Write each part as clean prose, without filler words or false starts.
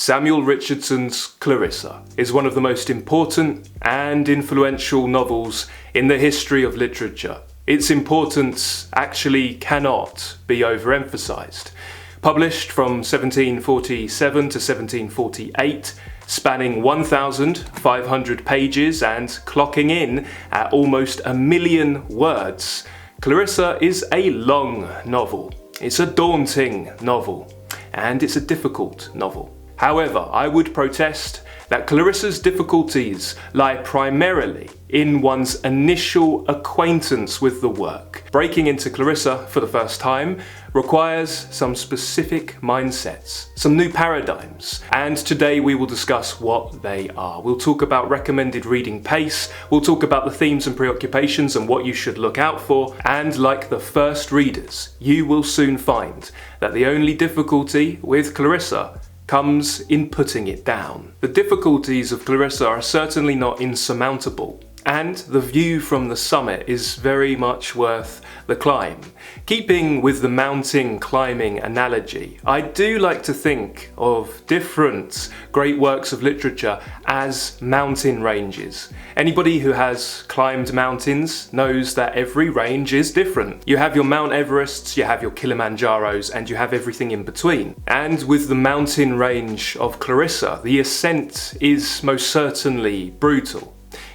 Samuel Richardson's Clarissa is one of the most important and influential novels in the history of literature. Its importance actually cannot be overemphasized. Published from 1747 to 1748, spanning 1,500 pages and clocking in at almost 1 million words, Clarissa is a long novel. It's a daunting novel, and it's a difficult novel. However, I would protest that Clarissa's difficulties lie primarily in one's initial acquaintance with the work. Breaking into Clarissa for the first time requires some specific mindsets, some new paradigms, and today we will discuss what they are. We'll talk about recommended reading pace, we'll talk about the themes and preoccupations and what you should look out for, and like the first readers, you will soon find that the only difficulty with Clarissa comes in putting it down. The difficulties of Clarissa are certainly not insurmountable, and the view from the summit is very much worth the climb. Keeping with the mountain climbing analogy, I do like to think of different great works of literature as mountain ranges. Anybody who has climbed mountains knows that every range is different. You have your Mount Everests, you have your Kilimanjaros, and you have everything in between. And with the mountain range of Clarissa, the ascent is most certainly brutal.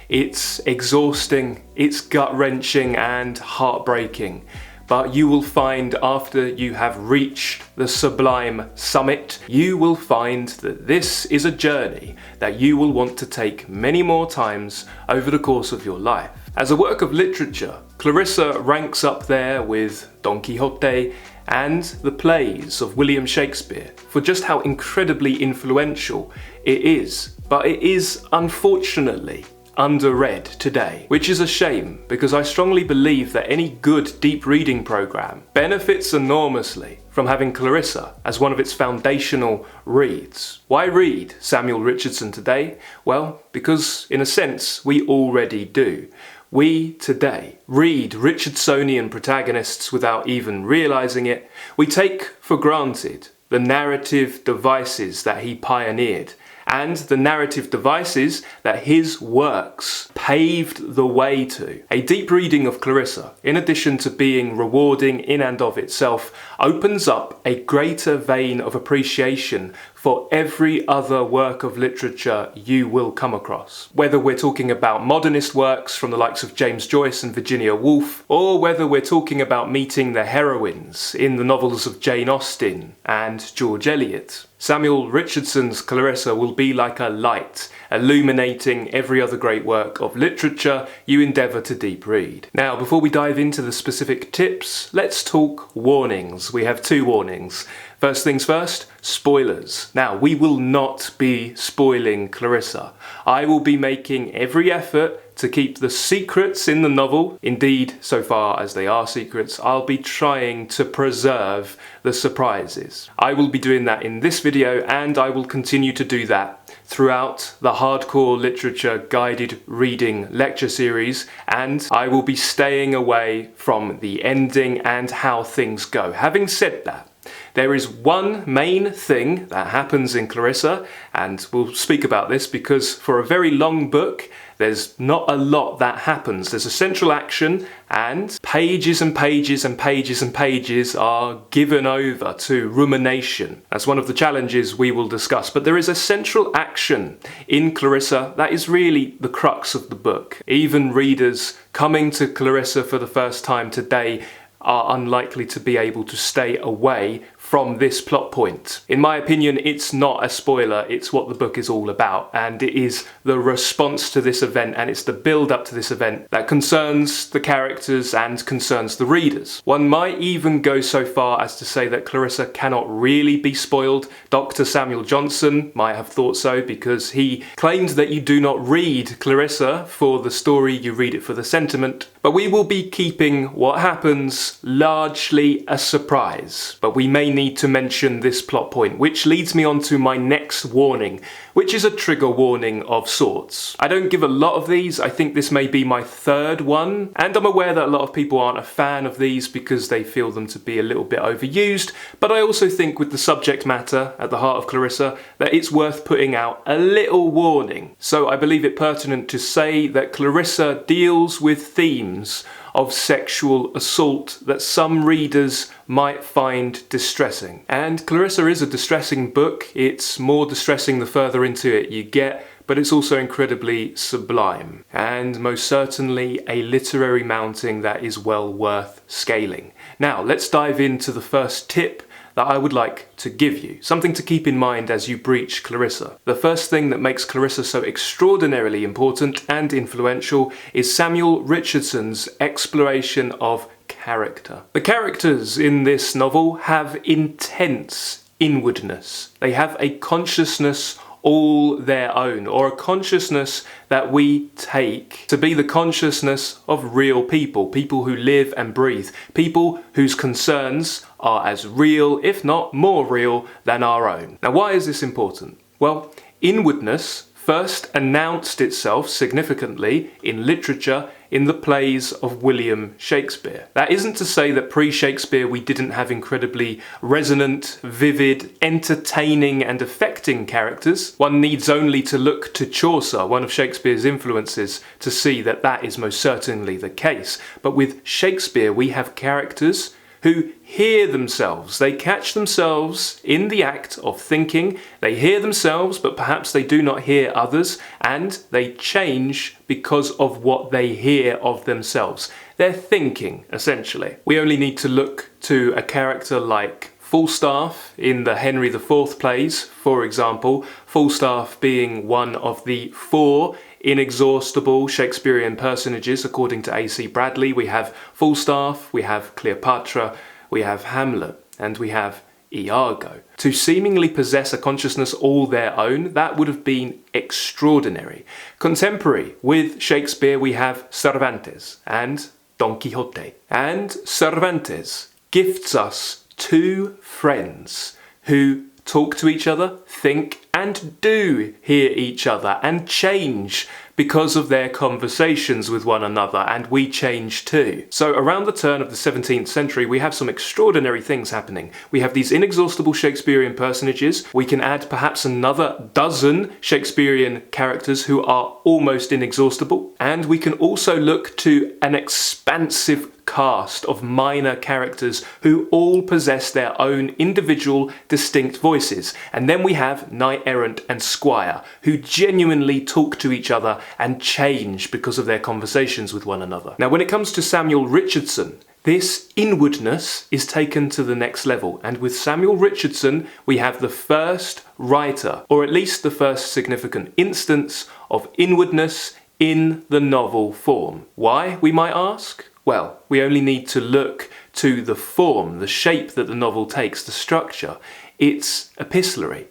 It's exhausting, it's gut-wrenching and heartbreaking, but you will find after you have reached the sublime summit, you will find that this is a journey that you will want to take many more times over the course of your life. As a work of literature, Clarissa ranks up there with Don Quixote and the plays of William Shakespeare for just how incredibly influential it is, but it is unfortunately underread today, which is a shame because I strongly believe that any good deep reading program benefits enormously from having Clarissa as one of its foundational reads. Why read Samuel Richardson today? Well, because in a sense we already do. We today read Richardsonian protagonists without even realizing it. We take for granted the narrative devices that he pioneered and the narrative devices that his works paved the way to. A deep reading of Clarissa, in addition to being rewarding in and of itself, opens up a greater vein of appreciation for every other work of literature you will come across. Whether we're talking about modernist works from the likes of James Joyce and Virginia Woolf, or whether we're talking about meeting the heroines in the novels of Jane Austen and George Eliot, Samuel Richardson's Clarissa will be like a light, illuminating every other great work of literature you endeavour to deep read. Now, before we dive into the specific tips, let's talk warnings. We have 2 warnings. First things first, spoilers. Now, we will not be spoiling Clarissa. I will be making every effort to keep the secrets in the novel, indeed, so far as they are secrets, I'll be trying to preserve the surprises. I will be doing that in this video, and I will continue to do that throughout the Hardcore Literature Guided Reading lecture series, and I will be staying away from the ending and how things go. Having said that, there is one main thing that happens in Clarissa, and we'll speak about this because for a very long book, there's not a lot that happens. There's a central action, and pages and pages and pages and pages are given over to rumination. That's one of the challenges we will discuss. But there is a central action in Clarissa that is really the crux of the book. Even readers coming to Clarissa for the first time today are unlikely to be able to stay away from this plot point. In my opinion, it's not a spoiler, it's what the book is all about, and it is the response to this event and it's the build up to this event that concerns the characters and concerns the readers. One might even go so far as to say that Clarissa cannot really be spoiled. Dr. Samuel Johnson might have thought so because he claimed that you do not read Clarissa for the story, you read it for the sentiment. But we will be keeping what happens largely a surprise, but we may need need to mention this plot point, which leads me on to my next warning, which is a trigger warning of sorts. I don't give a lot of these. I think this may be my third one, and I'm aware that a lot of people aren't a fan of these because they feel them to be a little bit overused, but I also think with the subject matter at the heart of Clarissa that it's worth putting out a little warning. So I believe it pertinent to say that Clarissa deals with themes of sexual assault that some readers might find distressing. And Clarissa is a distressing book. It's more distressing the further into it you get, but it's also incredibly sublime, and most certainly a literary mounting that is well worth scaling. Now, let's dive into the first tip that I would like to give you, something to keep in mind as you breach Clarissa. The first thing that makes Clarissa so extraordinarily important and influential is Samuel Richardson's exploration of character. The characters in this novel have intense inwardness. They have a consciousness all their own, or a consciousness that we take to be the consciousness of real people, people who live and breathe, people whose concerns are as real, if not more real, than our own. Now, why is this important? Well, inwardness first announced itself significantly in literature in the plays of William Shakespeare. That isn't to say that pre-Shakespeare we didn't have incredibly resonant, vivid, entertaining and affecting characters. One needs only to look to Chaucer, one of Shakespeare's influences, to see that that is most certainly the case. But with Shakespeare we have characters who hear themselves. They catch themselves in the act of thinking. They hear themselves, but perhaps they do not hear others, and they change because of what they hear of themselves. They're thinking, essentially. We only need to look to a character like Falstaff in the Henry IV plays, for example, Falstaff being one of the 4 inexhaustible Shakespearean personages according to A.C. Bradley. We have Falstaff, we have Cleopatra, we have Hamlet, and we have Iago. To seemingly possess a consciousness all their own, that would have been extraordinary. Contemporary with Shakespeare we have Cervantes and Don Quixote. And Cervantes gifts us 2 friends who talk to each other, think and do hear each other and change because of their conversations with one another, and we change too. So around the turn of the 17th century we have some extraordinary things happening. We have these inexhaustible Shakespearean personages. We can add perhaps another dozen Shakespearean characters who are almost inexhaustible, and we can also look to an expansive cast of minor characters who all possess their own individual distinct voices. And then we have knight-errant and squire who genuinely talk to each other and change because of their conversations with one another. Now, when it comes to Samuel Richardson, this inwardness is taken to the next level, and with Samuel Richardson we have the first writer, or at least the first significant instance of inwardness in the novel form. Why, we might ask? Well, we only need to look to the form, the shape that the novel takes, the structure. It's epistolary.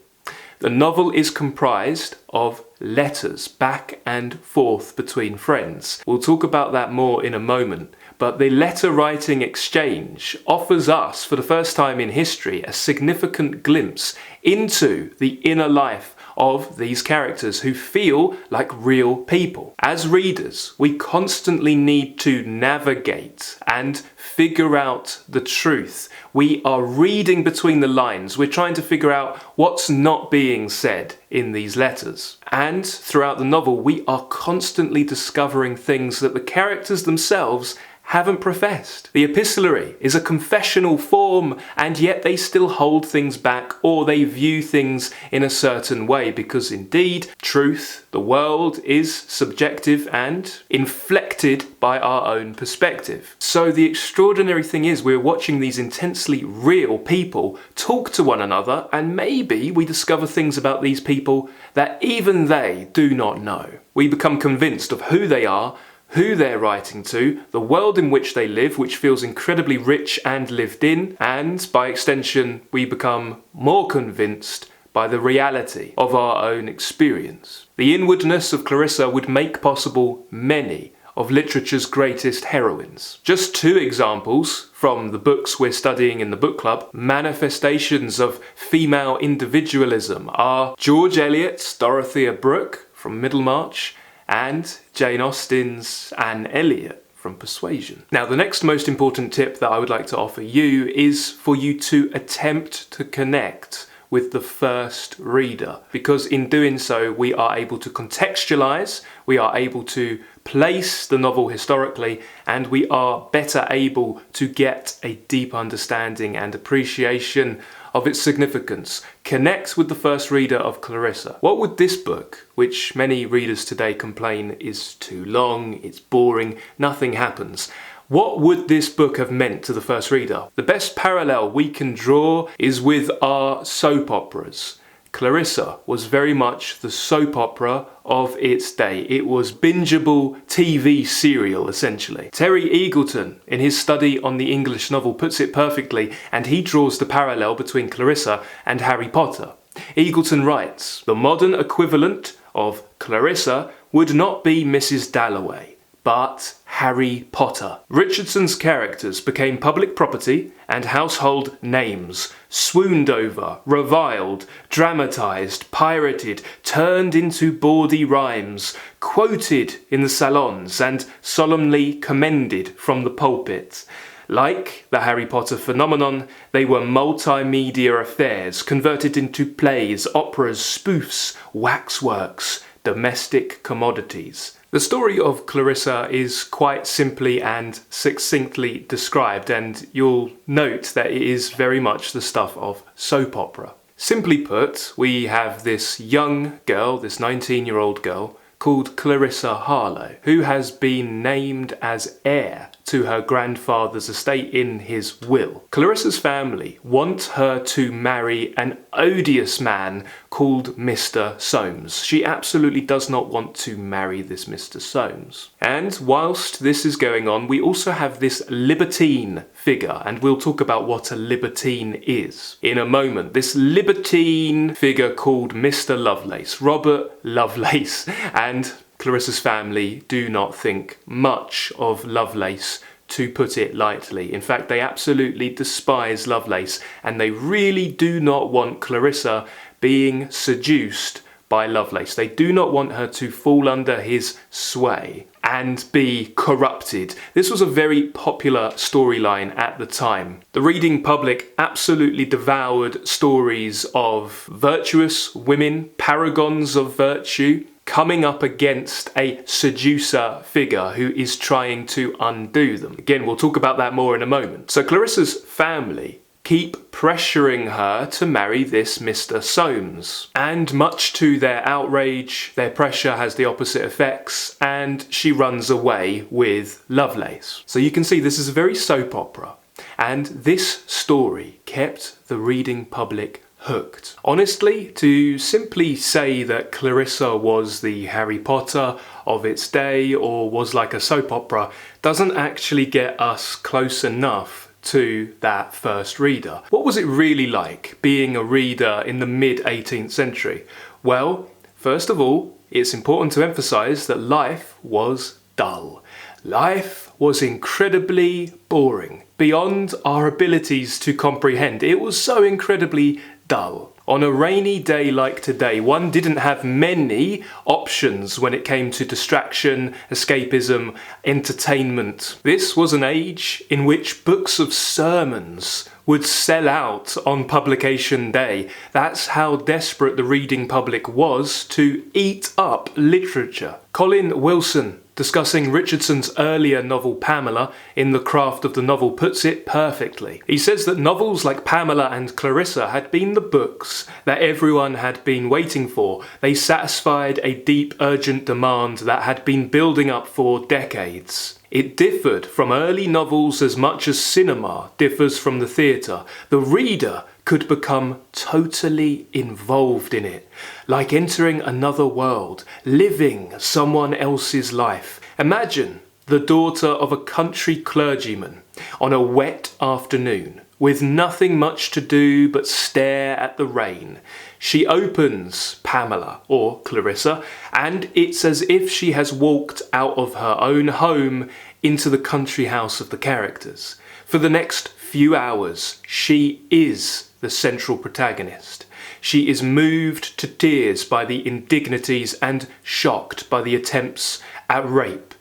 The novel is comprised of letters back and forth between friends. We'll talk about that more in a moment, but the letter-writing exchange offers us, for the first time in history, a significant glimpse into the inner life of these characters who feel like real people. As readers, we constantly need to navigate and figure out the truth. We are reading between the lines. We're trying to figure out what's not being said in these letters. And throughout the novel, we are constantly discovering things that the characters themselves haven't professed. The epistolary is a confessional form, and yet they still hold things back, or they view things in a certain way, because indeed, truth, the world, is subjective and inflected by our own perspective. So the extraordinary thing is we're watching these intensely real people talk to one another, and maybe we discover things about these people that even they do not know. We become convinced of who they are, who they're writing to, the world in which they live, which feels incredibly rich and lived in, and by extension we become more convinced by the reality of our own experience. The inwardness of Clarissa would make possible many of literature's greatest heroines. Just two examples from the books we're studying in the book club, manifestations of female individualism, are George Eliot's Dorothea Brooke from Middlemarch and Jane Austen's Anne Elliot from Persuasion. Now, the next most important tip that I would like to offer you is for you to attempt to connect with the first reader, because in doing so we are able to contextualize, we are able to place the novel historically, and we are better able to get a deep understanding and appreciation of its significance. Connect with the first reader of Clarissa. What would this book, which many readers today complain is too long, it's boring, nothing happens, what would this book have meant to the first reader? The best parallel we can draw is with our soap operas. Clarissa was very much the soap opera of its day. It was bingeable TV serial, essentially. Terry Eagleton, in his study on the English novel, puts it perfectly, and he draws the parallel between Clarissa and Harry Potter. Eagleton writes, "The modern equivalent of Clarissa would not be Mrs. Dalloway, but Harry Potter." Richardson's characters became public property and household names, swooned over, reviled, dramatised, pirated, turned into bawdy rhymes, quoted in the salons and solemnly commended from the pulpit. Like the Harry Potter phenomenon, they were multimedia affairs converted into plays, operas, spoofs, waxworks, domestic commodities. The story of Clarissa is quite simply and succinctly described, and you'll note that it is very much the stuff of soap opera. Simply put, we have this young girl, this 19-year-old girl, called Clarissa Harlowe, who has been named as heir to her grandfather's estate in his will. Clarissa's family want her to marry an odious man called Mr. Soames. She absolutely does not want to marry this Mr. Soames. And whilst this is going on, we also have this libertine figure, and we'll talk about what a libertine is in a moment. This libertine figure called Mr. Lovelace, Robert Lovelace, and Clarissa's family do not think much of Lovelace, to put it lightly. In fact, they absolutely despise Lovelace, and they really do not want Clarissa being seduced by Lovelace. They do not want her to fall under his sway and be corrupted. This was a very popular storyline at the time. The reading public absolutely devoured stories of virtuous women, paragons of virtue, coming up against a seducer figure who is trying to undo them. Again, we'll talk about that more in a moment. So Clarissa's family keep pressuring her to marry this Mr. Soames. And much to their outrage, their pressure has the opposite effects, and she runs away with Lovelace. So you can see this is a very soap opera, and this story kept the reading public hooked. Honestly, to simply say that Clarissa was the Harry Potter of its day or was like a soap opera doesn't actually get us close enough to that first reader. What was it really like being a reader in the mid-18th century? Well, first of all, it's important to emphasize that life was dull. Life was incredibly boring, beyond our abilities to comprehend. It was so incredibly dull. On a rainy day like today, one didn't have many options when it came to distraction, escapism, entertainment. This was an age in which books of sermons would sell out on publication day. That's how desperate the reading public was to eat up literature. Colin Wilson, discussing Richardson's earlier novel Pamela in The Craft of the Novel, puts it perfectly. He says that novels like Pamela and Clarissa had been the books that everyone had been waiting for. They satisfied a deep, urgent demand that had been building up for decades. It differed from early novels as much as cinema differs from the theatre. The reader could become totally involved in it, like entering another world, living someone else's life. Imagine the daughter of a country clergyman on a wet afternoon with nothing much to do but stare at the rain. She opens Pamela, or Clarissa, and it's as if she has walked out of her own home into the country house of the characters. For the next few hours, she is the central protagonist. She is moved to tears by the indignities and shocked by the attempts at rape.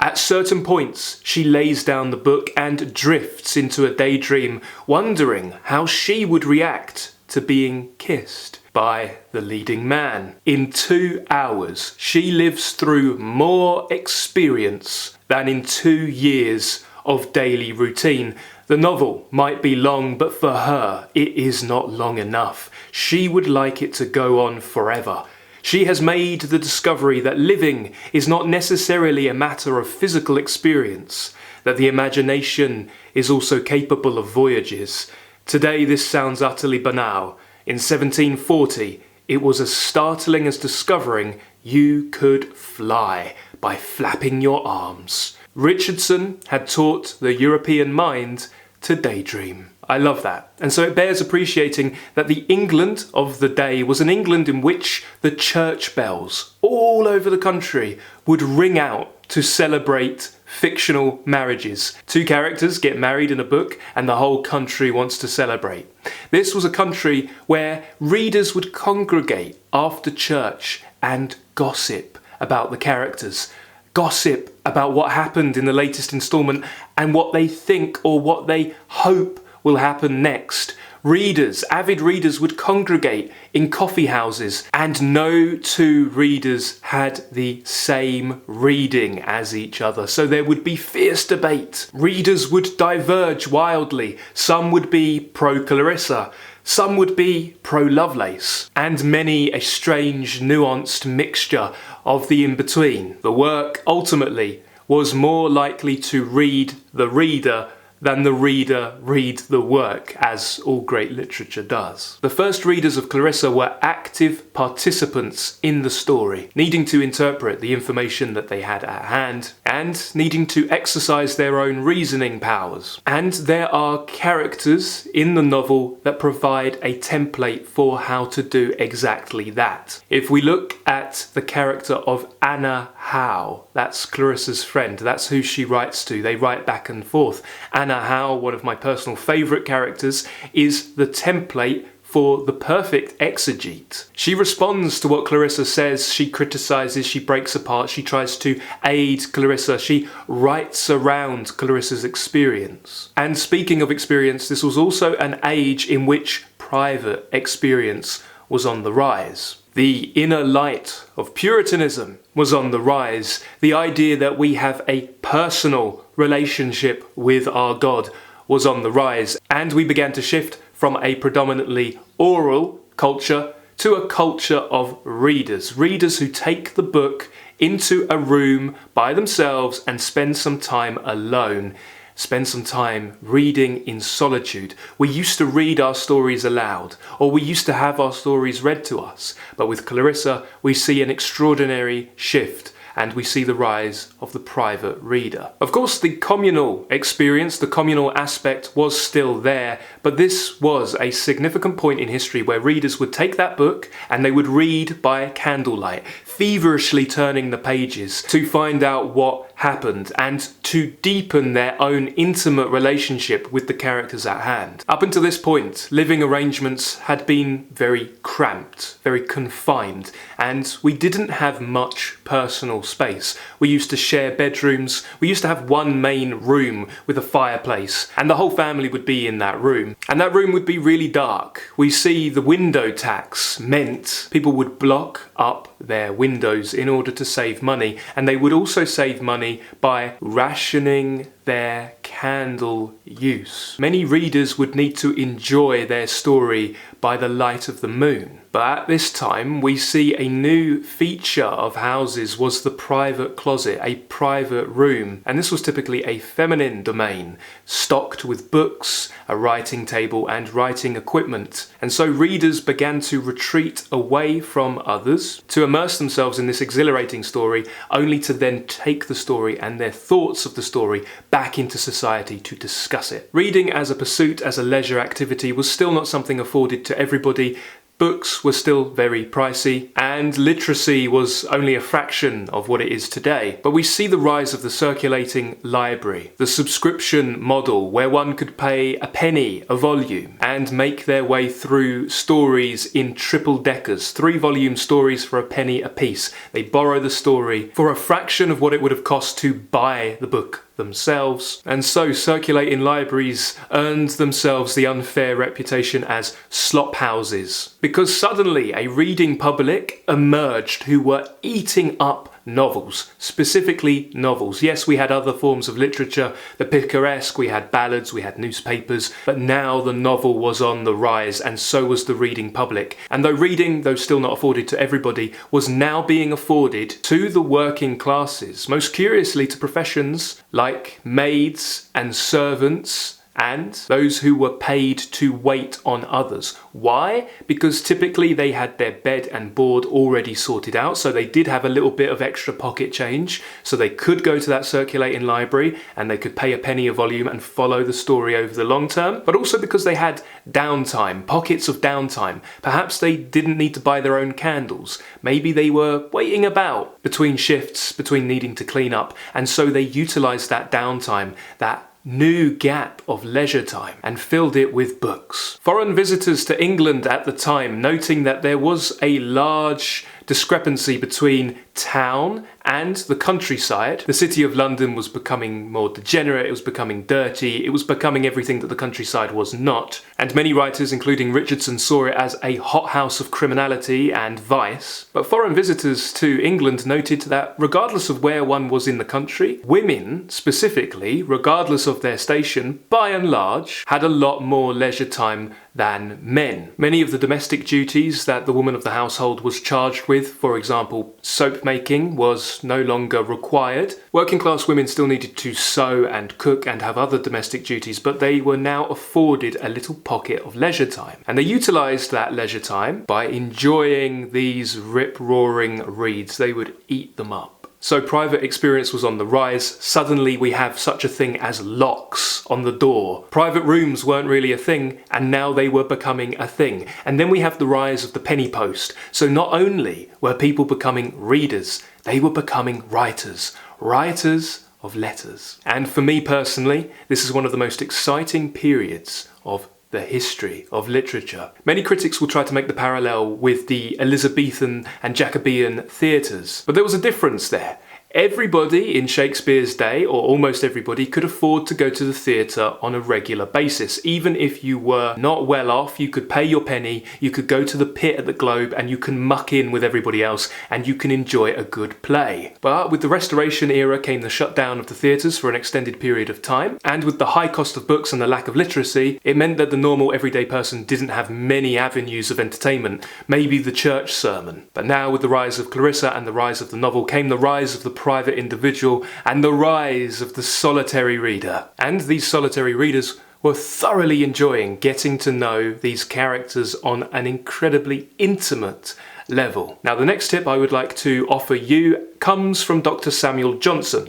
At certain points, she lays down the book and drifts into a daydream, wondering how she would react to being kissed by the leading man. In 2 hours, she lives through more experience than in 2 years of daily routine. The novel might be long, but for her, it is not long enough. She would like it to go on forever. She has made the discovery that living is not necessarily a matter of physical experience, that the imagination is also capable of voyages. Today this sounds utterly banal. In 1740, it was as startling as discovering you could fly by flapping your arms. Richardson had taught the European mind to daydream. I love that. And so it bears appreciating that the England of the day was an England in which the church bells all over the country would ring out to celebrate fictional marriages. 2 characters get married in a book and the whole country wants to celebrate. This was a country where readers would congregate after church and gossip about the characters. Gossip about what happened in the latest instalment and what they think or what they hope will happen next. Readers, avid readers, would congregate in coffee houses, and no 2 readers had the same reading as each other, so there would be fierce debate. Readers would diverge wildly. Some would be pro-Clarissa, some would be pro-Lovelace, and many a strange, nuanced mixture of the in-between. The work, ultimately, was more likely to read the reader than the reader read the work, as all great literature does. The first readers of Clarissa were active participants in the story, needing to interpret the information that they had at hand, and needing to exercise their own reasoning powers. And there are characters in the novel that provide a template for how to do exactly that. If we look at the character of Anna Howe, that's Clarissa's friend, that's who she writes to, they write back and forth. Anna Howe, one of my personal favourite characters, is the template for the perfect exegete. She responds to what Clarissa says, she criticises, she breaks apart, she tries to aid Clarissa, she writes around Clarissa's experience. And speaking of experience, this was also an age in which private experience was on the rise. The inner light of Puritanism was on the rise. The idea that we have a personal relationship with our God was on the rise, and we began to shift from a predominantly oral culture to a culture of readers. Readers who take the book into a room by themselves and spend some time alone. Spend some time reading in solitude. We used to read our stories aloud, or we used to have our stories read to us. But with Clarissa, we see an extraordinary shift, and we see the rise of the private reader. Of course, the communal experience, the communal aspect was still there, but this was a significant point in history where readers would take that book and they would read by candlelight, feverishly turning the pages to find out what happened and to deepen their own intimate relationship with the characters at hand. Up until this point, living arrangements had been very cramped, very confined, and we didn't have much personal space. We used to share bedrooms, we used to have one main room with a fireplace, and the whole family would be in that room. And that room would be really dark. We see the window tax meant people would block up their windows in order to save money, and they would also save money by rationing their candle use. Many readers would need to enjoy their story by the light of the moon. But at this time, we see a new feature of houses was the private closet, a private room. And this was typically a feminine domain, stocked with books, a writing table, and writing equipment. And so readers began to retreat away from others, to immerse themselves in this exhilarating story, only to then take the story and their thoughts of the story back into society to discuss it. Reading as a pursuit, as a leisure activity, was still not something afforded to everybody. Books were still very pricey, and literacy was only a fraction of what it is today. But we see the rise of the circulating library, the subscription model where one could pay a penny a volume and make their way through stories in triple deckers, 3-volume stories for a penny a piece. They borrow the story for a fraction of what it would have cost to buy the book themselves, and so circulating libraries earned themselves the unfair reputation as slop houses, because suddenly a reading public emerged who were eating up novels, specifically novels. Yes, we had other forms of literature, the picaresque, we had ballads, we had newspapers, but now the novel was on the rise, and so was the reading public. And though reading, though still not afforded to everybody, was now being afforded to the working classes, most curiously to professions like maids and servants, and those who were paid to wait on others. Why? Because typically they had their bed and board already sorted out, so they did have a little bit of extra pocket change, so they could go to that circulating library and they could pay a penny a volume and follow the story over the long term, but also because they had downtime, pockets of downtime. Perhaps they didn't need to buy their own candles. Maybe they were waiting about between shifts, between needing to clean up, and so they utilised that downtime, that new gap of leisure time, and filled it with books. Foreign visitors to England at the time, noting that there was a large discrepancy between town and the countryside. The city of London was becoming more degenerate, it was becoming dirty, it was becoming everything that the countryside was not. And many writers, including Richardson, saw it as a hothouse of criminality and vice. But foreign visitors to England noted that regardless of where one was in the country, women specifically, regardless of their station, by and large, had a lot more leisure time than men. Many of the domestic duties that the woman of the household was charged with, for example, soap making, was no longer required. Working class women still needed to sew and cook and have other domestic duties, but they were now afforded a little pocket of leisure time. And they utilised that leisure time by enjoying these rip-roaring reads. They would eat them up. So private experience was on the rise. Suddenly we have such a thing as locks on the door. Private rooms weren't really a thing, and now they were becoming a thing. And then we have the rise of the penny post. So not only were people becoming readers, they were becoming writers. Writers of letters. And for me personally, this is one of the most exciting periods of the history of literature. Many critics will try to make the parallel with the Elizabethan and Jacobean theatres, but there was a difference there. Everybody in Shakespeare's day, or almost everybody, could afford to go to the theatre on a regular basis. Even if you were not well off, you could pay your penny, you could go to the pit at the Globe, and you can muck in with everybody else, and you can enjoy a good play. But with the Restoration era came the shutdown of the theatres for an extended period of time, and with the high cost of books and the lack of literacy, it meant that the normal everyday person didn't have many avenues of entertainment, maybe the church sermon. But now with the rise of Clarissa and the rise of the novel came the rise of the private individual and the rise of the solitary reader. And these solitary readers were thoroughly enjoying getting to know these characters on an incredibly intimate level. Now, the next tip I would like to offer you comes from Dr. Samuel Johnson,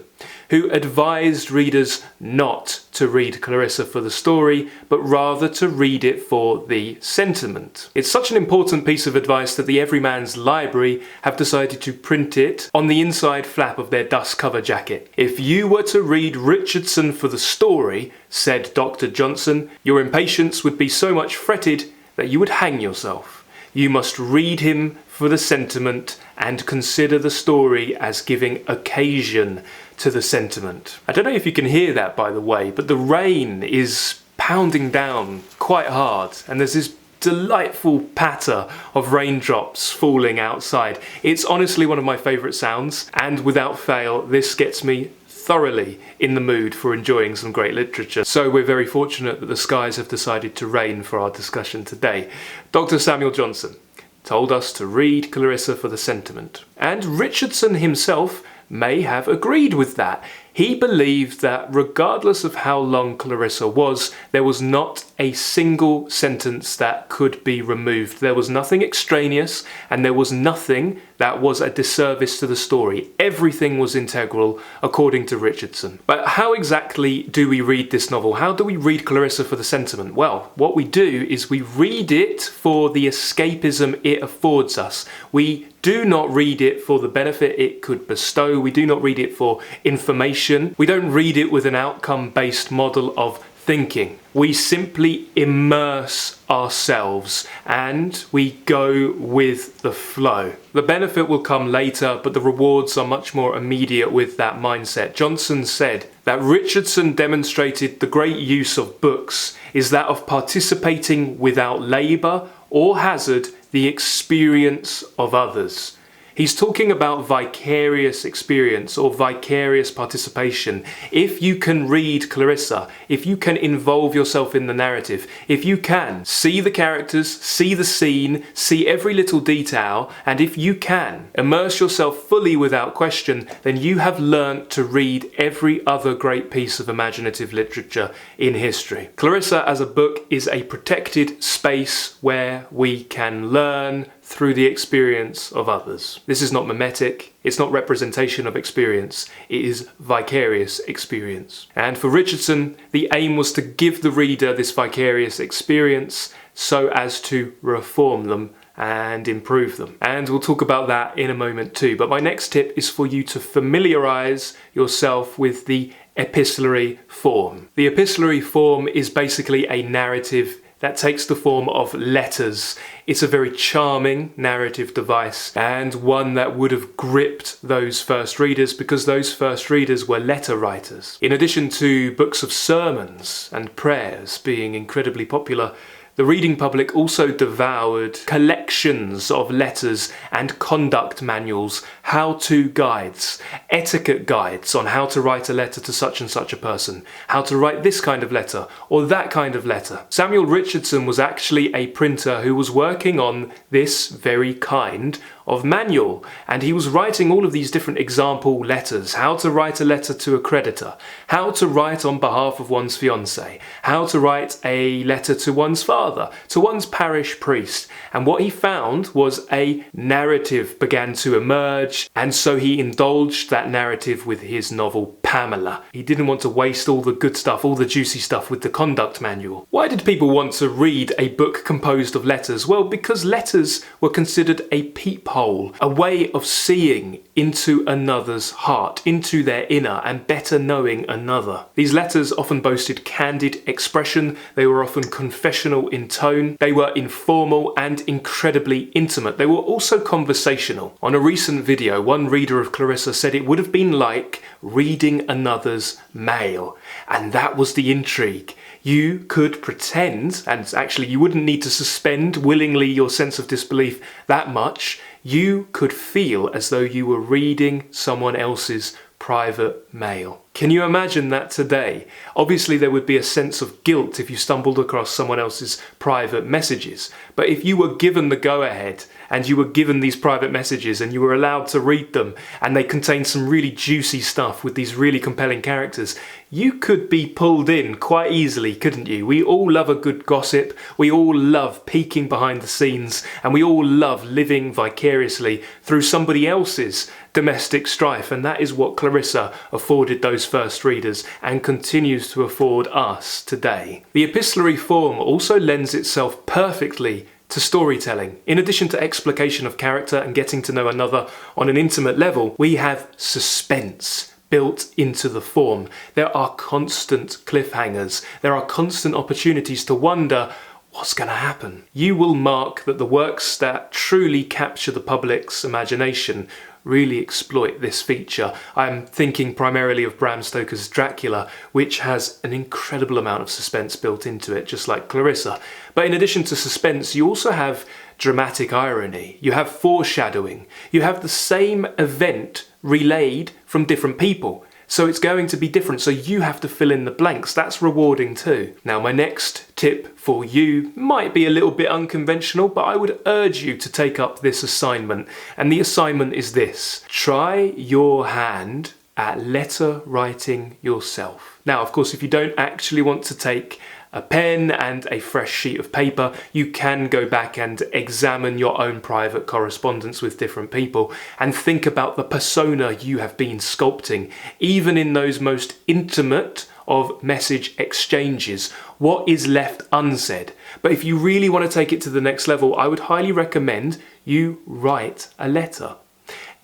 who advised readers not to read Clarissa for the story, but rather to read it for the sentiment. It's such an important piece of advice that the Everyman's Library have decided to print it on the inside flap of their dust cover jacket. If you were to read Richardson for the story, said Dr. Johnson, your impatience would be so much fretted that you would hang yourself. You must read him for the sentiment and consider the story as giving occasion to the sentiment. I don't know if you can hear that, by the way, but the rain is pounding down quite hard, and there's this delightful patter of raindrops falling outside. It's honestly one of my favourite sounds, and without fail, this gets me thoroughly in the mood for enjoying some great literature. So we're very fortunate that the skies have decided to rain for our discussion today. Dr. Samuel Johnson told us to read Clarissa for the sentiment. And Richardson himself may have agreed with that. He believed that regardless of how long Clarissa was, there was not a single sentence that could be removed. There was nothing extraneous, and there was nothing that was a disservice to the story. Everything was integral, according to Richardson. But how exactly do we read this novel? How do we read Clarissa for the sentiment? Well, what we do is we read it for the escapism it affords us. We do not read it for the benefit it could bestow. We do not read it for information. We don't read it with an outcome-based model of thinking. We simply immerse ourselves and we go with the flow. The benefit will come later, but the rewards are much more immediate with that mindset. Johnson said that Richardson demonstrated the great use of books is that of participating without labour or hazard the experience of others. He's talking about vicarious experience or vicarious participation. If you can read Clarissa, if you can involve yourself in the narrative, if you can see the characters, see the scene, see every little detail, and if you can immerse yourself fully without question, then you have learnt to read every other great piece of imaginative literature in history. Clarissa as a book is a protected space where we can learn through the experience of others. This is not mimetic, it's not representation of experience, it is vicarious experience. And for Richardson, the aim was to give the reader this vicarious experience so as to reform them and improve them. And we'll talk about that in a moment too. But my next tip is for you to familiarise yourself with the epistolary form. The epistolary form is basically a narrative that takes the form of letters. It's a very charming narrative device and one that would have gripped those first readers because those first readers were letter writers. In addition to books of sermons and prayers being incredibly popular, the reading public also devoured collections of letters and conduct manuals, how-to guides, etiquette guides on how to write a letter to such and such a person, how to write this kind of letter or that kind of letter. Samuel Richardson was actually a printer who was working on this very kind of manual, and he was writing all of these different example letters, how to write a letter to a creditor, how to write on behalf of one's fiancé, how to write a letter to one's father, to one's parish priest. And what he found was a narrative began to emerge, and so he indulged that narrative with his novel Pamela. He didn't want to waste all the good stuff, all the juicy stuff with the conduct manual. Why did people want to read a book composed of letters? Well, because letters were considered a peephole, a way of seeing into another's heart, into their inner, and better knowing another. These letters often boasted candid expression, they were often confessional in tone, they were informal and incredibly intimate. They were also conversational. On a recent video, one reader of Clarissa said it would have been like reading another's mail, and that was the intrigue. You could pretend, and actually you wouldn't need to suspend willingly your sense of disbelief that much, you could feel as though you were reading someone else's private mail. Can you imagine that today? Obviously there would be a sense of guilt if you stumbled across someone else's private messages, but if you were given the go-ahead and you were given these private messages and you were allowed to read them and they contained some really juicy stuff with these really compelling characters, you could be pulled in quite easily, couldn't you? We all love a good gossip, we all love peeking behind the scenes, and we all love living vicariously through somebody else's domestic strife, and that is what Clarissa afforded those first readers and continues to afford us today. The epistolary form also lends itself perfectly to storytelling. In addition to explication of character and getting to know another on an intimate level, we have suspense built into the form. There are constant cliffhangers. There are constant opportunities to wonder what's going to happen. You will mark that the works that truly capture the public's imagination really exploit this feature. I'm thinking primarily of Bram Stoker's Dracula, which has an incredible amount of suspense built into it, just like Clarissa. But in addition to suspense, you also have dramatic irony. You have foreshadowing. You have the same event relayed from different people. So it's going to be different, so you have to fill in the blanks. That's rewarding too. Now, my next tip for you might be a little bit unconventional, but I would urge you to take up this assignment. And the assignment is this: try your hand at letter writing yourself. Now, of course, if you don't actually want to take a pen and a fresh sheet of paper, you can go back and examine your own private correspondence with different people and think about the persona you have been sculpting, even in those most intimate of message exchanges. What is left unsaid? But if you really want to take it to the next level, I would highly recommend you write a letter.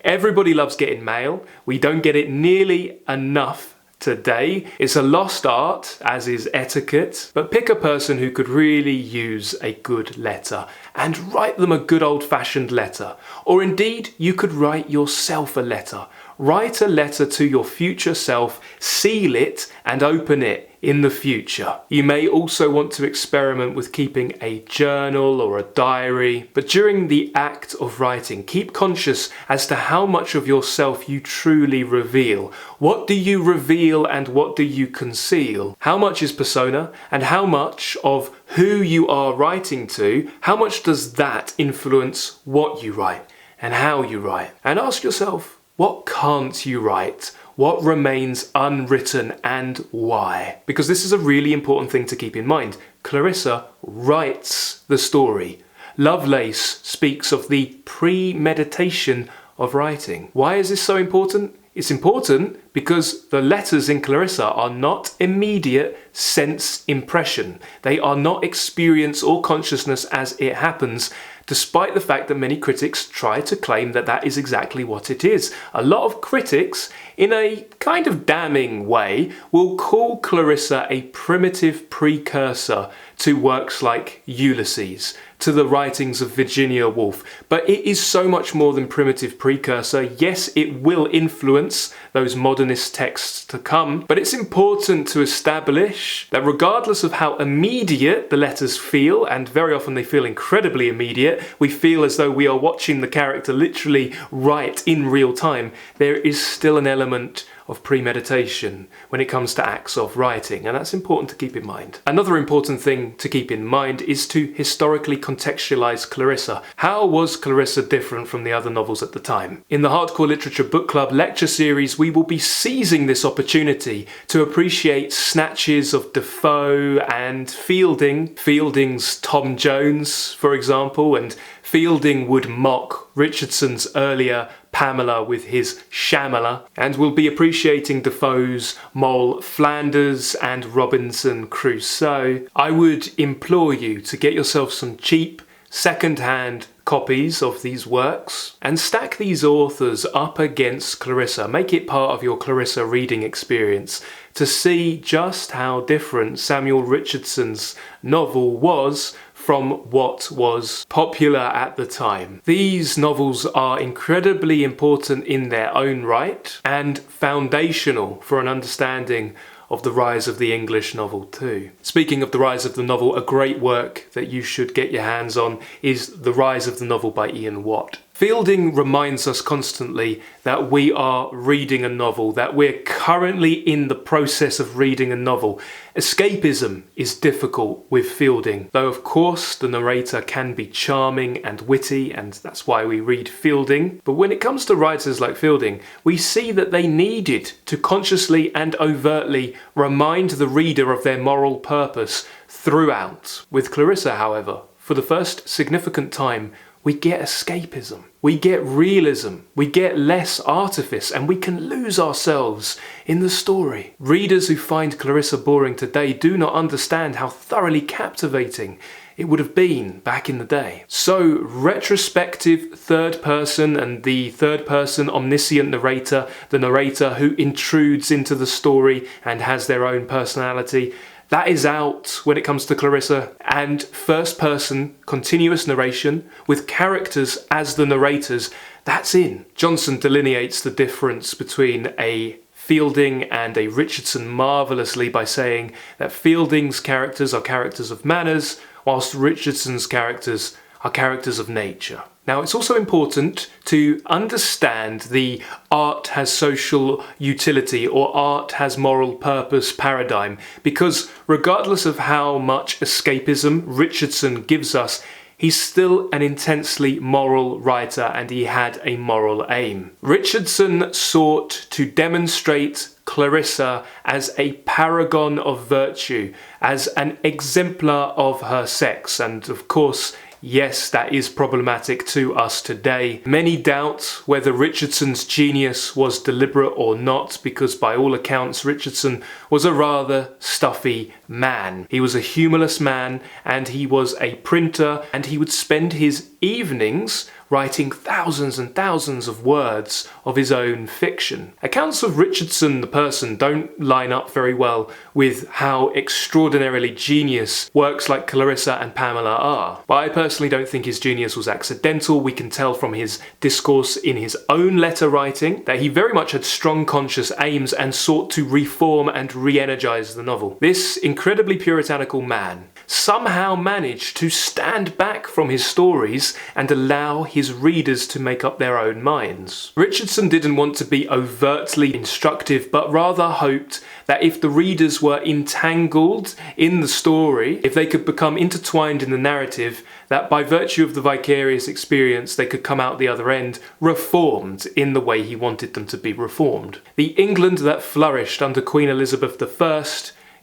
Everybody loves getting mail. We don't get it nearly enough today. It's a lost art, as is etiquette, but pick a person who could really use a good letter and write them a good old-fashioned letter. Or indeed, you could write yourself a letter. Write a letter to your future self, seal it and open it in the future. You may also want to experiment with keeping a journal or a diary, but during the act of writing, keep conscious as to how much of yourself you truly reveal. What do you reveal and what do you conceal? How much is persona and how much of who you are writing to, how much does that influence what you write and how you write? And ask yourself, what can't you write? What remains unwritten and why? Because this is a really important thing to keep in mind. Clarissa writes the story. Lovelace speaks of the premeditation of writing. Why is this so important? It's important because the letters in Clarissa are not immediate sense impression. They are not experience or consciousness as it happens, despite the fact that many critics try to claim that that is exactly what it is. A lot of critics, in a kind of damning way, will call Clarissa a primitive precursor to works like Ulysses, to the writings of Virginia Woolf. But it is so much more than primitive precursor. Yes, it will influence those modernist texts to come, but it's important to establish that regardless of how immediate the letters feel, and very often they feel incredibly immediate, we feel as though we are watching the character literally write in real time, there is still an element of premeditation when it comes to acts of writing, and that's important to keep in mind. Another important thing to keep in mind is to historically contextualize Clarissa. How was Clarissa different from the other novels at the time? In the Hardcore Literature Book Club lecture series, we will be seizing this opportunity to appreciate snatches of Defoe and Fielding. Fielding's Tom Jones, for example, and Fielding would mock Richardson's earlier Pamela with his Shamala, and we'll be appreciating Defoe's Moll Flanders and Robinson Crusoe. I would implore you to get yourself some cheap, second-hand copies of these works and stack these authors up against Clarissa. Make it part of your Clarissa reading experience to see just how different Samuel Richardson's novel was from what was popular at the time. These novels are incredibly important in their own right and foundational for an understanding of the rise of the English novel too. Speaking of the rise of the novel, a great work that you should get your hands on is The Rise of the Novel by Ian Watt. Fielding reminds us constantly that we are reading a novel, that we're currently in the process of reading a novel. Escapism is difficult with Fielding, though of course the narrator can be charming and witty, and that's why we read Fielding. But when it comes to writers like Fielding, we see that they needed to consciously and overtly remind the reader of their moral purpose throughout. With Clarissa, however, for the first significant time, we get escapism, we get realism, we get less artifice, and we can lose ourselves in the story. Readers who find Clarissa boring today do not understand how thoroughly captivating it would have been back in the day. So, retrospective third person and the third person omniscient narrator, the narrator who intrudes into the story and has their own personality, that is out when it comes to Clarissa, and first person continuous narration with characters as the narrators, that's in. Johnson delineates the difference between a Fielding and a Richardson marvellously by saying that Fielding's characters are characters of manners, whilst Richardson's characters are characters of nature. Now, it's also important to understand the art has social utility or art has moral purpose paradigm, because regardless of how much escapism Richardson gives us, he's still an intensely moral writer and he had a moral aim. Richardson sought to demonstrate Clarissa as a paragon of virtue, as an exemplar of her sex, and of course, yes, that is problematic to us today. Many doubt whether Richardson's genius was deliberate or not, because by all accounts Richardson was a rather stuffy man. He was a humorless man and he was a printer, and he would spend his evenings writing thousands and thousands of words of his own fiction. Accounts of Richardson the person don't line up very well with how extraordinarily genius works like Clarissa and Pamela are. But I personally don't think his genius was accidental. We can tell from his discourse in his own letter writing that he very much had strong conscious aims and sought to reform and re-energize the novel. This incredibly puritanical man somehow managed to stand back from his stories and allow his readers to make up their own minds. Richardson didn't want to be overtly instructive, but rather hoped that if the readers were entangled in the story, if they could become intertwined in the narrative, that by virtue of the vicarious experience they could come out the other end reformed in the way he wanted them to be reformed. The England that flourished under Queen Elizabeth I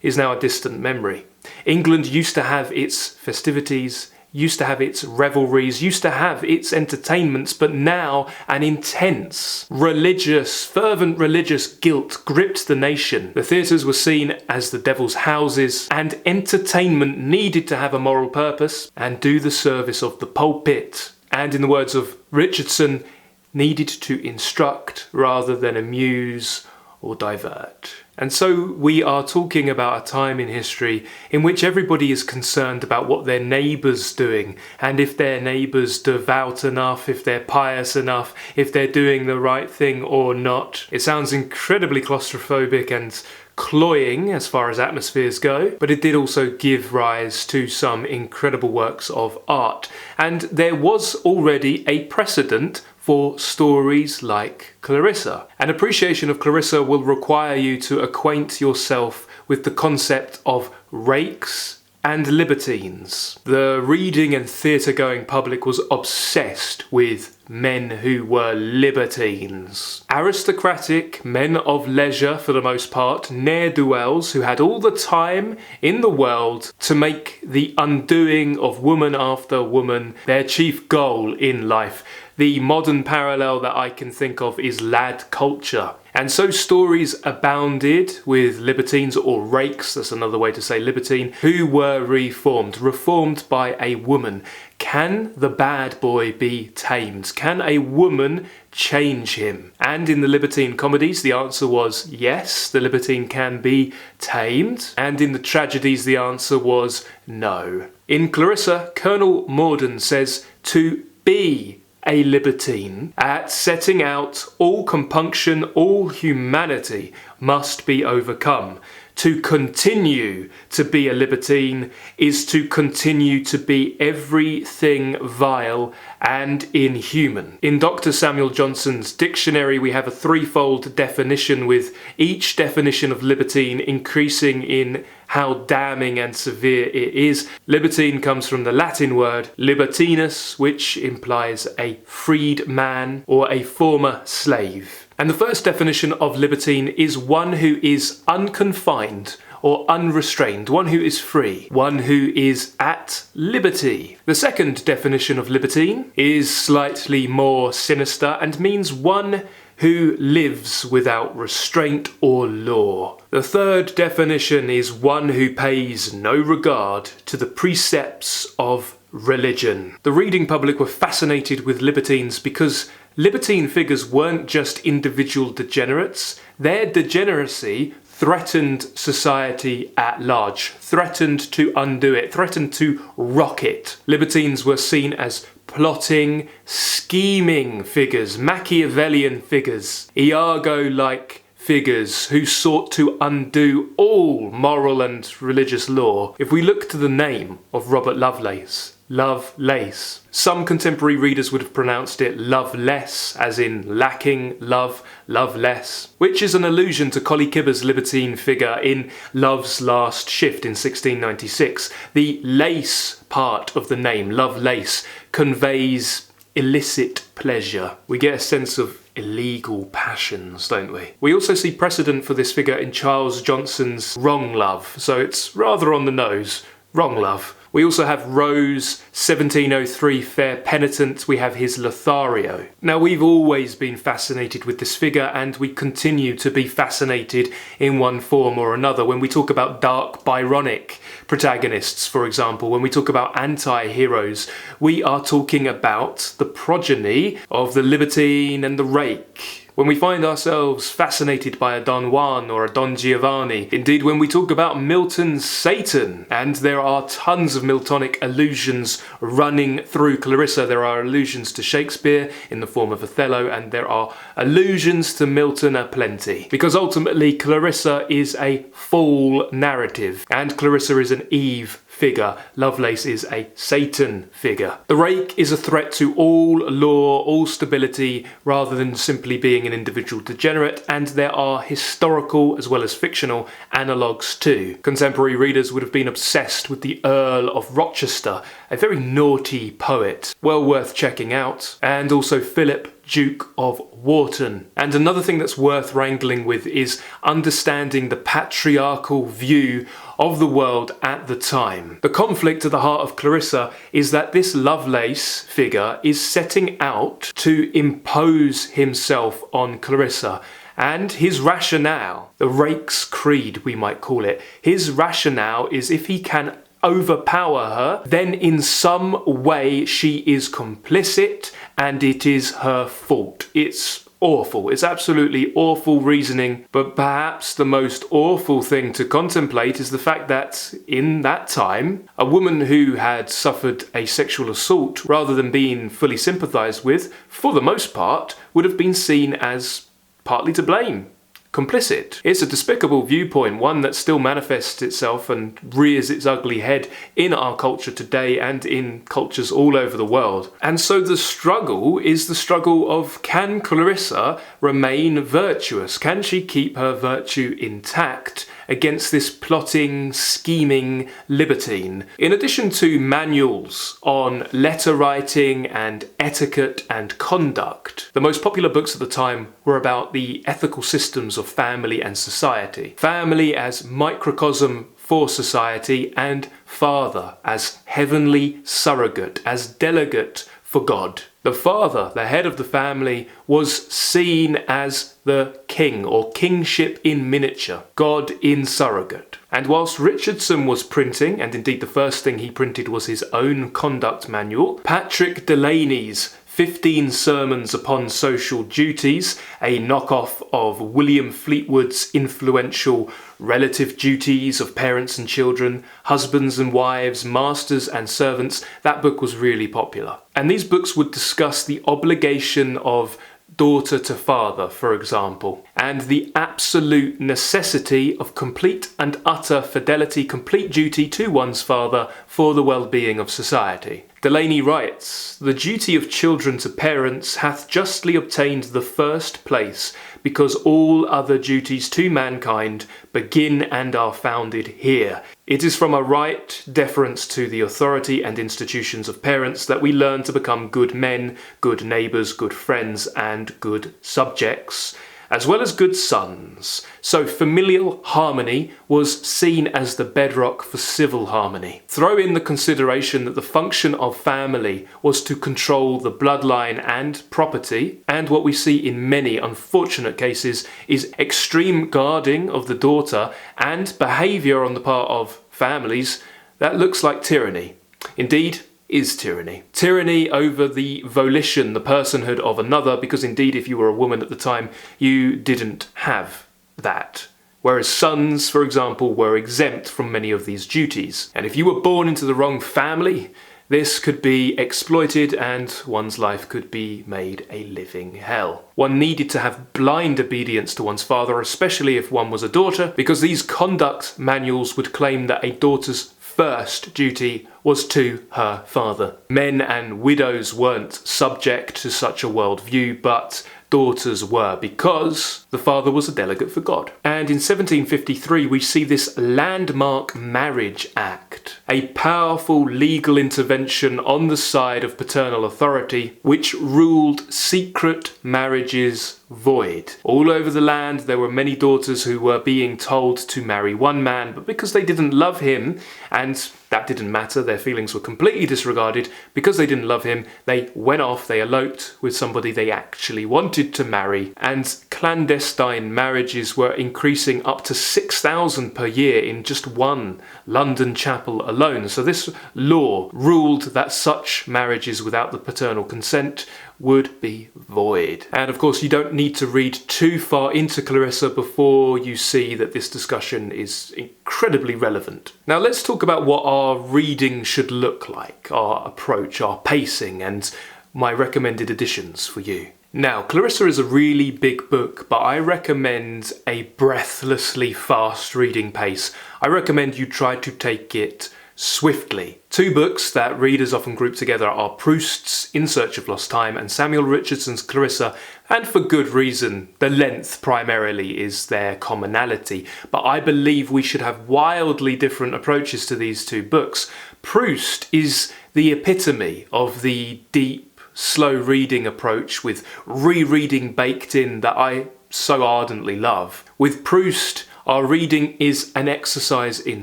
is now a distant memory. England used to have its festivities, used to have its revelries, used to have its entertainments, but now an intense, fervent religious guilt gripped the nation. The theatres were seen as the devil's houses, and entertainment needed to have a moral purpose and do the service of the pulpit. And in the words of Richardson, needed to instruct rather than amuse or divert. And so we are talking about a time in history in which everybody is concerned about what their neighbour's doing, and if their neighbour's devout enough, if they're pious enough, if they're doing the right thing or not. It sounds incredibly claustrophobic and cloying as far as atmospheres go, but it did also give rise to some incredible works of art. And there was already a precedent for stories like Clarissa. An appreciation of Clarissa will require you to acquaint yourself with the concept of rakes and libertines. The reading and theatre-going public was obsessed with men who were libertines. Aristocratic men of leisure, for the most part, ne'er-do-wells who had all the time in the world to make the undoing of woman after woman their chief goal in life. The modern parallel that I can think of is lad culture. And so stories abounded with libertines, or rakes, that's another way to say libertine, who were reformed by a woman. Can the bad boy be tamed? Can a woman change him? And in the libertine comedies, the answer was yes, the libertine can be tamed. And in the tragedies, the answer was no. In Clarissa, Colonel Morden says to be a libertine, at setting out all compunction, all humanity must be overcome. To continue to be a libertine is to continue to be everything vile and inhuman. In Dr. Samuel Johnson's dictionary, we have a threefold definition, with each definition of libertine increasing in how damning and severe it is. Libertine comes from the Latin word libertinus, which implies a freed man or a former slave. And the first definition of libertine is one who is unconfined or unrestrained, one who is free, one who is at liberty. The second definition of libertine is slightly more sinister and means one who lives without restraint or law. The third definition is one who pays no regard to the precepts of religion. The reading public were fascinated with libertines because libertine figures weren't just individual degenerates. Their degeneracy threatened society at large, threatened to undo it, threatened to rock it. Libertines were seen as plotting, scheming figures, Machiavellian figures, Iago-like figures who sought to undo all moral and religious law. If we look to the name of Robert Lovelace, Lovelace. Some contemporary readers would have pronounced it loveless, as in lacking love, loveless, which is an allusion to Colley Cibber's libertine figure in Love's Last Shift in 1696. The lace part of the name, Lovelace, conveys illicit pleasure. We get a sense of illegal passions, don't we? We also see precedent for this figure in Charles Johnson's Wrong Love, so it's rather on the nose. Wrong Love. We also have Rose, 1703, Fair Penitent. We have his Lothario. Now, we've always been fascinated with this figure, and we continue to be fascinated in one form or another. When we talk about dark Byronic protagonists, for example, when we talk about anti-heroes, we are talking about the progeny of the libertine and the rake. When we find ourselves fascinated by a Don Juan or a Don Giovanni, indeed when we talk about Milton's Satan, and there are tons of Miltonic allusions running through Clarissa. There are allusions to Shakespeare in the form of Othello, and there are allusions to Milton aplenty. Because ultimately Clarissa is a fall narrative, and Clarissa is an Eve figure. Lovelace is a Satan figure. The rake is a threat to all law, all stability, rather than simply being an individual degenerate, and there are historical as well as fictional analogues too. Contemporary readers would have been obsessed with the Earl of Rochester, a very naughty poet, well worth checking out, and also Philip, Duke of Wharton. And another thing that's worth wrangling with is understanding the patriarchal view of the world at the time. The conflict at the heart of Clarissa is that this Lovelace figure is setting out to impose himself on Clarissa. And his rationale, the rake's creed we might call it, his rationale is if he can overpower her, then in some way she is complicit and it is her fault. It's awful. It's absolutely awful reasoning, but perhaps the most awful thing to contemplate is the fact that in that time, a woman who had suffered a sexual assault, rather than being fully sympathised with, for the most part, would have been seen as partly to blame. Complicit. It's a despicable viewpoint, one that still manifests itself and rears its ugly head in our culture today and in cultures all over the world. And so the struggle is the struggle of, can Clarissa remain virtuous? Can she keep her virtue intact against this plotting, scheming libertine? In addition to manuals on letter writing and etiquette and conduct, the most popular books at the time were about the ethical systems of family and society. Family as microcosm for society, and father as heavenly surrogate, as delegate for God. The father, the head of the family, was seen as the king, or kingship in miniature, God in surrogate. And whilst Richardson was printing, and indeed the first thing he printed was his own conduct manual, Patrick Delaney's 15 Sermons upon Social Duties, a knockoff of William Fleetwood's influential Relative Duties of Parents and Children, Husbands and Wives, Masters and Servants, that book was really popular. And these books would discuss the obligation of daughter to father, for example, and the absolute necessity of complete and utter fidelity, complete duty to one's father for the well-being of society. Delaney writes, "The duty of children to parents hath justly obtained the first place, because all other duties to mankind begin and are founded here. It is from a right deference to the authority and institutions of parents that we learn to become good men, good neighbours, good friends, and good subjects, as well as good sons. So familial harmony was seen as the bedrock for civil harmony. Throw in the consideration that the function of family was to control the bloodline and property, and what we see in many unfortunate cases is extreme guarding of the daughter and behaviour on the part of families that looks like tyranny. Indeed, is tyranny. Tyranny over the volition, the personhood of another, because indeed if you were a woman at the time, you didn't have that. Whereas sons, for example, were exempt from many of these duties. And if you were born into the wrong family, this could be exploited and one's life could be made a living hell. One needed to have blind obedience to one's father, especially if one was a daughter, because these conduct manuals would claim that a daughter's first duty was to her father. Men and widows weren't subject to such a worldview, but daughters were, because the father was a delegate for God. And in 1753 we see this landmark Marriage Act, a powerful legal intervention on the side of paternal authority, which ruled secret marriages void. All over the land there were many daughters who were being told to marry one man, but because they didn't love him, and that didn't matter, their feelings were completely disregarded, because they didn't love him, they went off, they eloped with somebody they actually wanted to marry, and clandestine marriages were increasing up to 6,000 per year in just one London chapel alone. So this law ruled that such marriages without the paternal consent would be void. And of course you don't need to read too far into Clarissa before you see that this discussion is incredibly relevant. Now let's talk about what our reading should look like, our approach, our pacing, and my recommended editions for you. Now, Clarissa is a really big book, but I recommend a breathlessly fast reading pace. I recommend you try to take it swiftly. Two books that readers often group together are Proust's In Search of Lost Time and Samuel Richardson's Clarissa, and for good reason. The length primarily is their commonality, but I believe we should have wildly different approaches to these two books. Proust is the epitome of the deep, slow reading approach with rereading baked in that I so ardently love. With Proust, our reading is an exercise in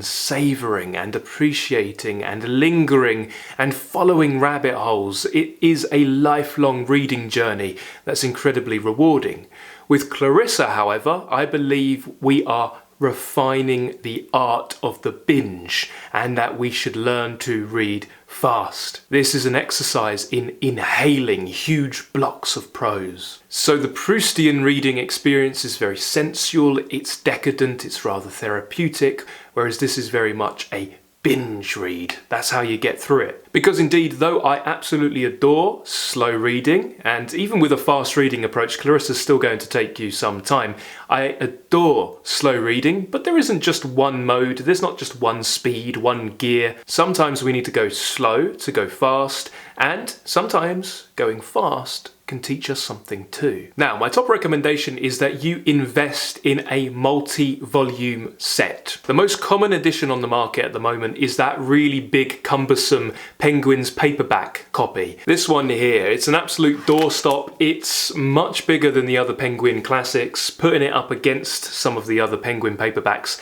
savouring and appreciating and lingering and following rabbit holes. It is a lifelong reading journey that's incredibly rewarding. With Clarissa, however, I believe we are refining the art of the binge, and that we should learn to read fast. This is an exercise in inhaling huge blocks of prose. So the Proustian reading experience is very sensual, it's decadent, it's rather therapeutic, whereas this is very much a binge read. That's how you get through it. Because indeed, though I absolutely adore slow reading, and even with a fast reading approach, Clarissa's still going to take you some time, I adore slow reading, but there isn't just one mode, there's not just one speed, one gear. Sometimes we need to go slow to go fast, and sometimes going fast can teach us something too. Now, my top recommendation is that you invest in a multi-volume set. The most common edition on the market at the moment is that really big, cumbersome Penguin's paperback copy. This one here, it's an absolute doorstop. It's much bigger than the other Penguin classics. Putting it up against some of the other Penguin paperbacks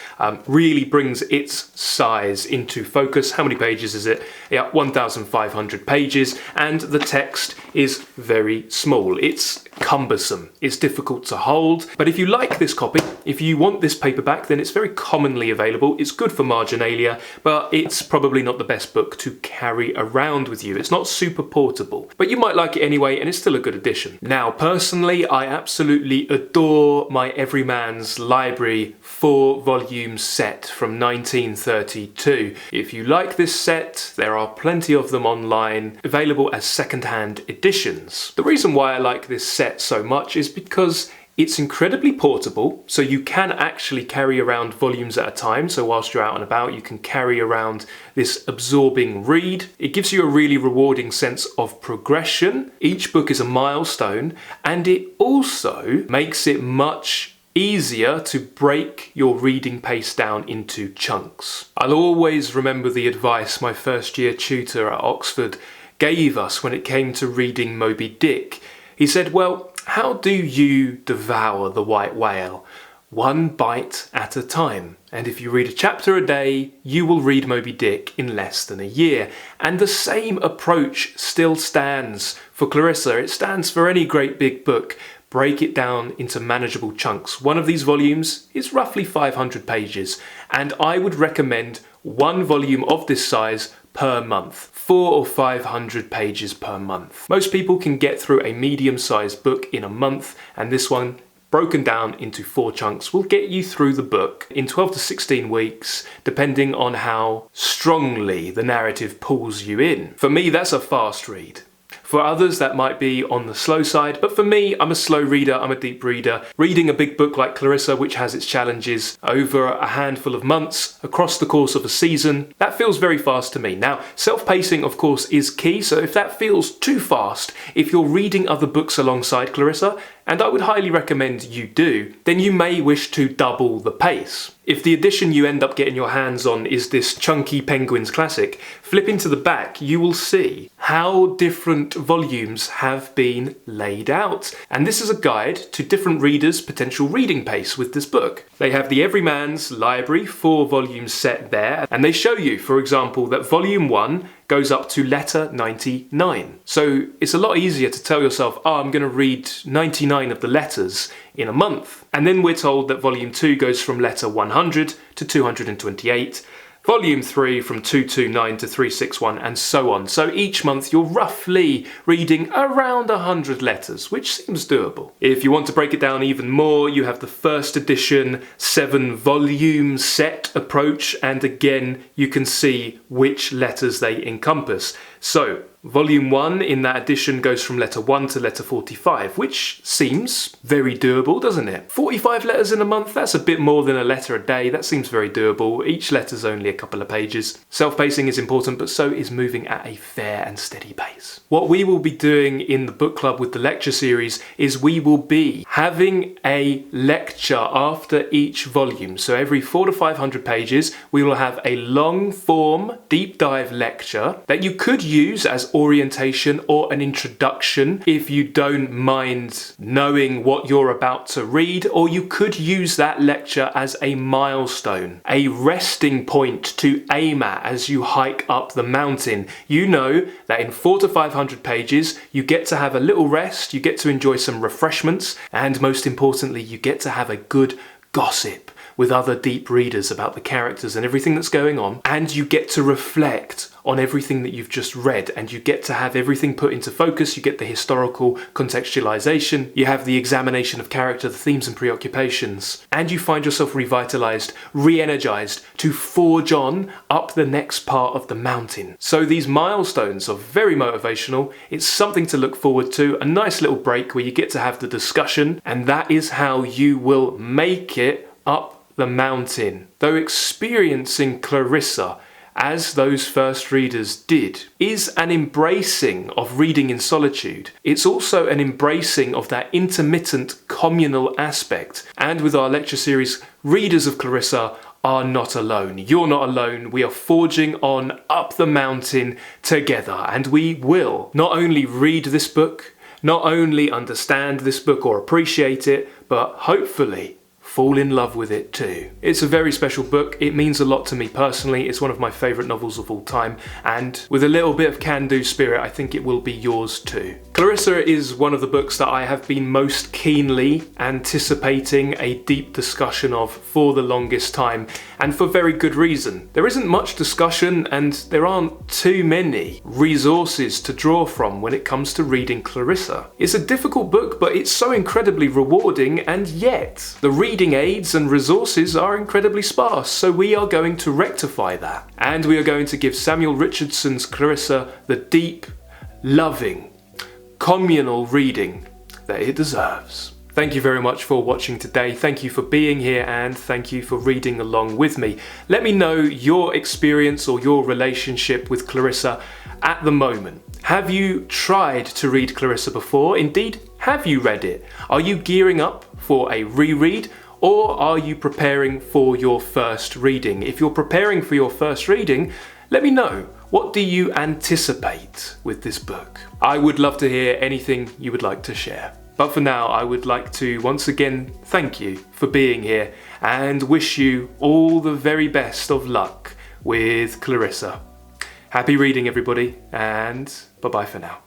really brings its size into focus. How many pages is it? Yeah, 1,500 pages, and the text is very small. It's cumbersome. It's difficult to hold. But if you like this copy, if you want this paperback, then it's very commonly available. It's good for marginalia, but it's probably not the best book to carry around with you. It's not super portable, but you might like it anyway, and it's still a good addition. Now, personally, I absolutely adore my Everyman's Library 4-volume set from 1932. If you like this set, there are plenty of them online, available as second-hand editions. The reason why I like this set so much is because it's incredibly portable, so you can actually carry around volumes at a time. So whilst you're out and about, you can carry around this absorbing read. It gives you a really rewarding sense of progression. Each book is a milestone, and it also makes it much easier to break your reading pace down into chunks. I'll always remember the advice my first year tutor at Oxford gave us when it came to reading Moby Dick. He said, well, how do you devour the white whale? One bite at a time. And if you read a chapter a day, you will read Moby Dick in less than a year. And the same approach still stands for Clarissa. It stands for any great big book. Break it down into manageable chunks. One of these volumes is roughly 500 pages, and I would recommend one volume of this size per month. 400 or 500 pages per month. Most people can get through a medium-sized book in a month, and this one, broken down into 4 chunks, will get you through the book in 12 to 16 weeks, depending on how strongly the narrative pulls you in. For me, that's a fast read. For others, that might be on the slow side, but for me, I'm a slow reader, I'm a deep reader. Reading a big book like Clarissa, which has its challenges over a handful of months across the course of a season, that feels very fast to me. Now, self-pacing, of course, is key, so if that feels too fast, if you're reading other books alongside Clarissa, and I would highly recommend you do, then you may wish to double the pace. If the edition you end up getting your hands on is this chunky Penguins classic, flipping to the back, you will see how different volumes have been laid out. And this is a guide to different readers' potential reading pace with this book. They have the Everyman's Library, 4 volumes set there, and they show you, for example, that volume 1 goes up to letter 99. So it's a lot easier to tell yourself, oh, I'm going to read 99 of the letters in a month. And then we're told that volume 2 goes from letter 100 to 228, volume 3 from 229 to 361, and so on. So each month you're roughly reading around 100 letters, which seems doable. If you want to break it down even more, you have the first edition 7-volume set approach, and again you can see which letters they encompass. So volume 1 in that edition goes from letter 1 to letter 45, which seems very doable, doesn't it? 45 letters in a month, that's a bit more than a letter a day. That seems very doable. Each letter's only a couple of pages. Self-pacing is important, but so is moving at a fair and steady pace. What we will be doing in the book club with the lecture series is we will be having a lecture after each volume. So every 400 to 500 pages, we will have a long form deep dive lecture that you could use as orientation or an introduction if you don't mind knowing what you're about to read, or you could use that lecture as a milestone, a resting point to aim at as you hike up the mountain. You know that in 400 to 500 pages you get to have a little rest, you get to enjoy some refreshments, and most importantly you get to have a good gossip with other deep readers about the characters and everything that's going on, and you get to reflect on everything that you've just read, and you get to have everything put into focus. You get the historical contextualization, you have the examination of character, the themes and preoccupations, and you find yourself revitalized, re-energized to forge on up the next part of the mountain. So these milestones are very motivational. It's something to look forward to, a nice little break where you get to have the discussion, and that is how you will make it up the mountain. Though experiencing Clarissa as those first readers did is an embracing of reading in solitude, it's also an embracing of that intermittent communal aspect. And with our lecture series, readers of Clarissa are not alone. You're not alone. We are forging on up the mountain together, and we will not only read this book, not only understand this book or appreciate it, but hopefully fall in love with it too. It's a very special book. It means a lot to me personally. It's one of my favourite novels of all time, and with a little bit of can-do spirit, I think it will be yours too. Clarissa is one of the books that I have been most keenly anticipating a deep discussion of for the longest time, and for very good reason. There isn't much discussion, and there aren't too many resources to draw from when it comes to reading Clarissa. It's a difficult book, but it's so incredibly rewarding, and yet the reading aids and resources are incredibly sparse, so we are going to rectify that. And we are going to give Samuel Richardson's Clarissa the deep, loving, communal reading that it deserves. Thank you very much for watching today. Thank you for being here, and thank you for reading along with me. Let me know your experience or your relationship with Clarissa at the moment. Have you tried to read Clarissa before? Indeed, have you read it? Are you gearing up for a reread, or are you preparing for your first reading? If you're preparing for your first reading, let me know. What do you anticipate with this book? I would love to hear anything you would like to share. But for now, I would like to once again thank you for being here and wish you all the very best of luck with Clarissa. Happy reading, everybody, and bye-bye for now.